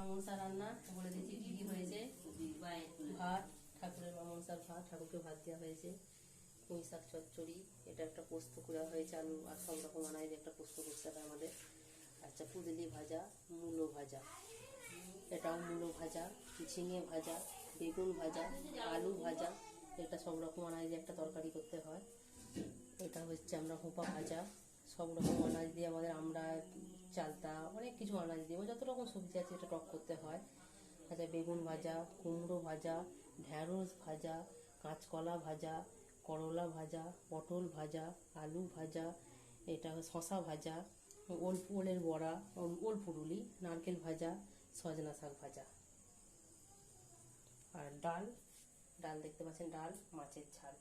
মামনসা রান্না বলে দিচ্ছি কি কি হয়েছে। ভাত, ঠাকুরের মামনসার ভাত, ঠাকুরকে ভাত দেওয়া হয়েছে। পুঁই শাক চচ্চড়ি, এটা একটা পোস্ত করা হয়েছে, আলু আর সব রকম আনাজ দিয়ে একটা পোস্ত করতে হয় আমাদের। আচ্ছা, কুদলি ভাজা, মূলো ভাজা, এটাও মূলো ভাজা, ঝিঙে ভাজা, বেগুন ভাজা, আলু ভাজা, এটা সব রকম আনাজ দিয়ে একটা তরকারি করতে হয়। এটা হচ্ছে আমরা হোপা ভাজা, সব রকম আনাজ দিয়ে আমাদের, আমরা চালতা অনেক কিছু আনাজ দিয়ে যত রকম সবজি আছে এটা টক করতে হয়। আচ্ছা, বেগুন ভাজা, কুমড়ো ভাজা, ঢ্যাঁড়স ভাজা, কাঁচকলা ভাজা, করলা ভাজা, পটল ভাজা, আলু ভাজা, এটা শশা ভাজা, ওলের বড়া, ওল পুরুলি, নারকেল ভাজা, সজনা শাক ভাজা। আর ডাল, ডাল দেখতে পাচ্ছেন, ডাল, মাছের ঝাল।